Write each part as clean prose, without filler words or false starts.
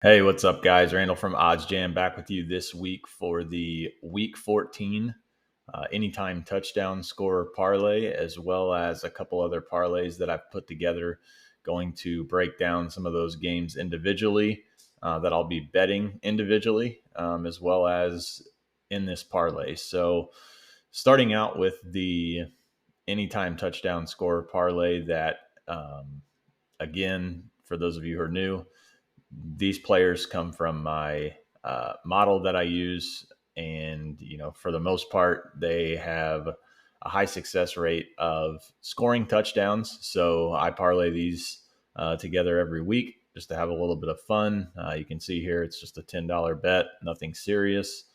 Hey, what's up, guys? Randall from OddsJam back with you this week for the Week 14 anytime touchdown scorer parlay, as well as a couple other parlays that I've put together. Going to break down some of those games individually that I'll be betting individually, as well as in this parlay. So, starting out with the anytime touchdown scorer parlay, that again, for those of you who are new, these players come from my model that I use, and for the most part, they have a high success rate of scoring touchdowns. So I parlay these together every week just to have a little bit of fun. You can see here it's just a $10 bet, nothing serious.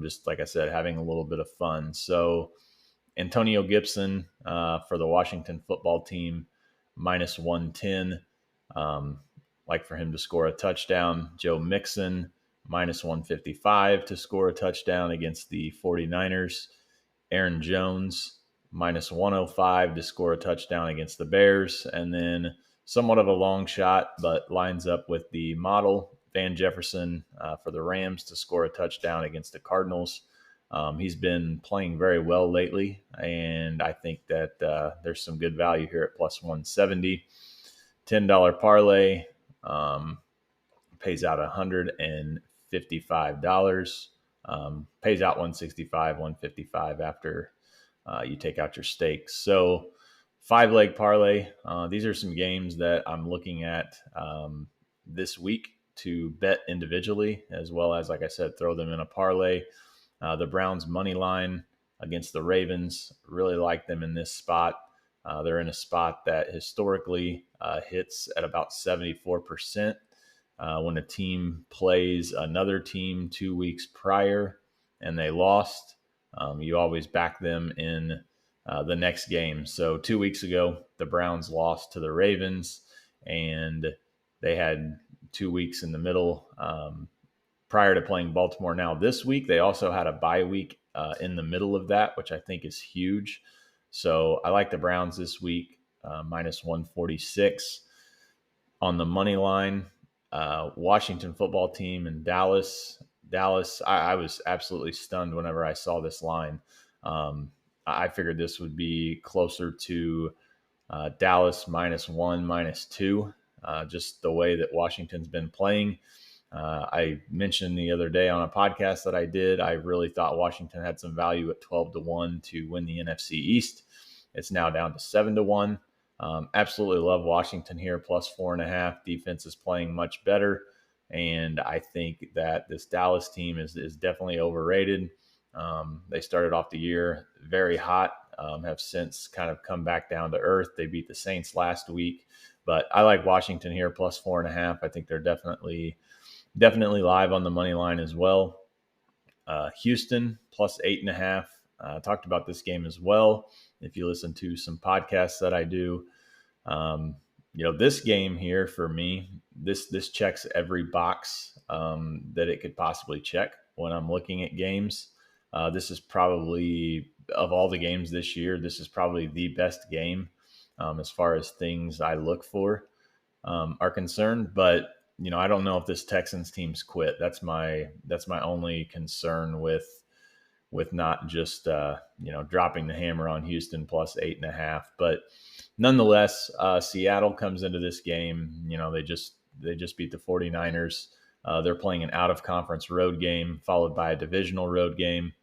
Just like I said, having a little bit of fun. So Antonio Gibson for the Washington football team minus 110. Like for him to score a touchdown. Joe Mixon minus 155 to score a touchdown against the 49ers. Aaron Jones minus 105 to score a touchdown against the Bears. And then somewhat of a long shot, but lines up with the model. Van Jefferson for the Rams to score a touchdown against the Cardinals. He's been playing very well lately, and I think that there's some good value here at plus 170. $10 parlay pays out $155. Pays out 165, 155 after you take out your stakes. So 5-leg parlay. These are some games that I'm looking at this week to bet individually, as well as, like I said, throw them in a parlay. The Browns money line against the Ravens, really like them in this spot. They're in a spot that historically hits at about 74%. When a team plays another team 2 weeks prior and they lost, you always back them in the next game. So 2 weeks ago, the Browns lost to the Ravens, and they had 2 weeks in the middle prior to playing Baltimore. Now this week, they also had a bye week in the middle of that, which I think is huge. So I like the Browns this week, minus 146 on the money line. Washington football team and Dallas. I was absolutely stunned whenever I saw this line. I figured this would be closer to Dallas minus 1, minus 2, just the way that Washington's been playing. I mentioned the other day on a podcast that I did, I really thought Washington had some value at 12-1 to win the NFC East. It's now down to 7-1. Absolutely love Washington here, plus 4.5. Defense is playing much better, and I think that this Dallas team is definitely overrated. They started off the year very hot, have since kind of come back down to earth. They beat the Saints last week, but I like Washington here, plus 4.5. I think they're definitely live on the money line as well. Houston plus 8.5. Talked about this game as well. If you listen to some podcasts that I do, this game here for me, this checks every box that it could possibly check when I'm looking at games. This is probably, of all the games this year, this is probably the best game as far as things I look for are concerned. But I don't know if this Texans team's quit. That's my only concern with not just dropping the hammer on Houston plus 8.5. But nonetheless, Seattle comes into this game. They just beat the 49ers. They're playing an out of conference road game followed by a divisional road game.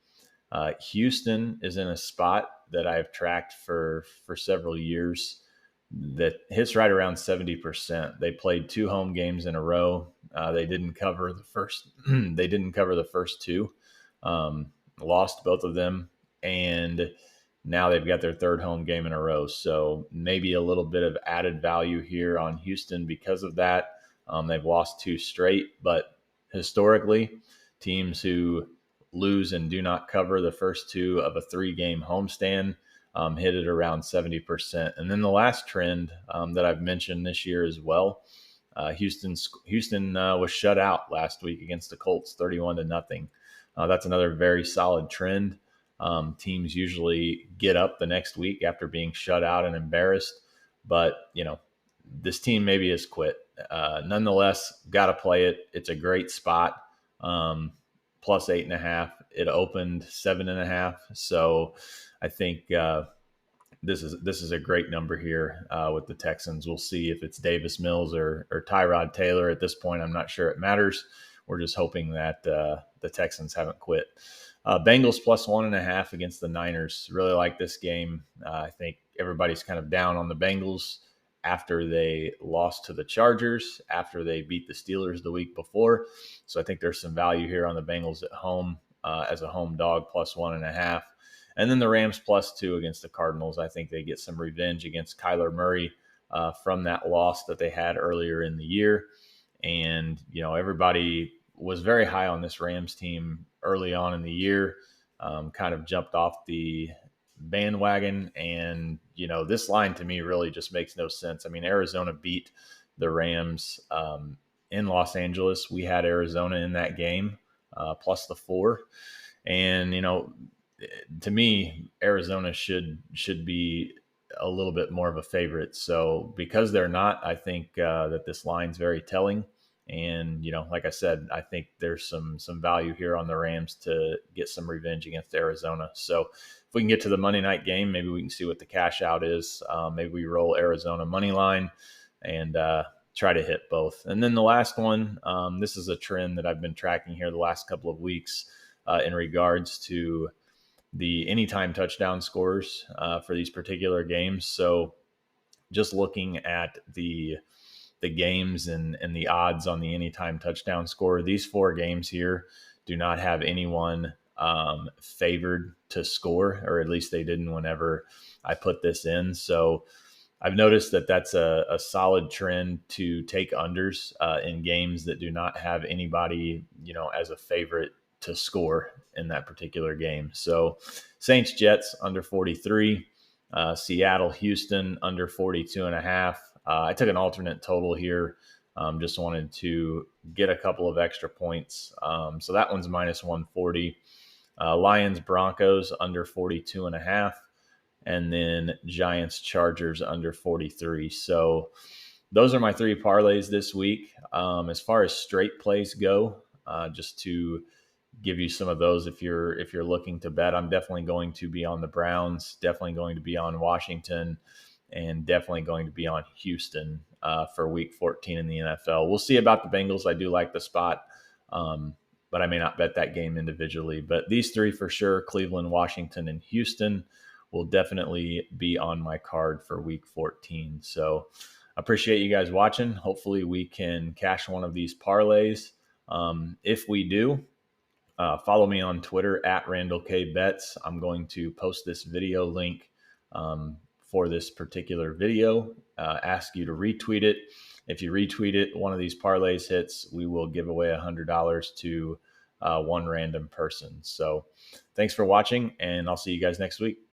Houston is in a spot that I've tracked for several years that hits right around 70%. They played 2 home games in a row. They didn't cover the first. They didn't cover the first 2. Lost both of them, and now they've got their 3rd home game in a row. So maybe a little bit of added value here on Houston because of that. They've lost 2 straight, but historically, teams who lose and do not cover the first 2 of a 3-game homestand hit it around 70%. And then the last trend that I've mentioned this year as well, Houston was shut out last week against the Colts, 31-0. That's another very solid trend. Teams usually get up the next week after being shut out and embarrassed, but this team maybe has quit. Nonetheless, got to play it. It's a great spot. Plus 8.5. It opened 7.5. So I think this is a great number here with the Texans. We'll see if it's Davis Mills or Tyrod Taylor. At this point, I'm not sure it matters. We're just hoping that the Texans haven't quit. Bengals plus 1.5 against the Niners. Really like this game. I think everybody's kind of down on the Bengals after they lost to the Chargers, after they beat the Steelers the week before. So I think there's some value here on the Bengals at home as a home dog plus 1.5. And then the Rams plus 2 against the Cardinals. I think they get some revenge against Kyler Murray from that loss that they had earlier in the year. And, everybody was very high on this Rams team early on in the year, kind of jumped off the bandwagon. And, this line to me really just makes no sense. I mean, Arizona beat the Rams in Los Angeles. We had Arizona in that game plus the 4. And, to me, Arizona should be a little bit more of a favorite. So because they're not, I think that this line's very telling. And, like I said, I think there's some value here on the Rams to get some revenge against Arizona. So if we can get to the Monday night game, maybe we can see what the cash out is. Maybe we roll Arizona money line and try to hit both. And then the last one, this is a trend that I've been tracking here the last couple of weeks in regards to the anytime touchdown scores for these particular games. So just looking at the games and the odds on the anytime touchdown score, these 4 games here do not have anyone favored to score, or at least they didn't whenever I put this in. So I've noticed that that's a solid trend to take unders in games that do not have anybody, as a favorite to score in that particular game. So Saints Jets under 43, Seattle Houston under 42.5. I took an alternate total here. Just wanted to get a couple of extra points. So that one's minus 140. Lions Broncos under 42.5. And then Giants Chargers under 43. So those are my 3 parlays this week. As far as straight plays go, just to give you some of those if you're looking to bet, I'm definitely going to be on the Browns, definitely going to be on Washington, and definitely going to be on Houston for week 14 in the NFL. We'll see about the Bengals. I do like the spot, but I may not bet that game individually. But these 3 for sure, Cleveland, Washington, and Houston, will definitely be on my card for week 14. So I appreciate you guys watching. Hopefully we can cash one of these parlays. If we do, follow me on Twitter at Randall K Bets. I'm going to post this video link for this particular video. Ask you to retweet it. If you retweet it, one of these parlays hits, we will give away $100 to one random person. So thanks for watching, and I'll see you guys next week.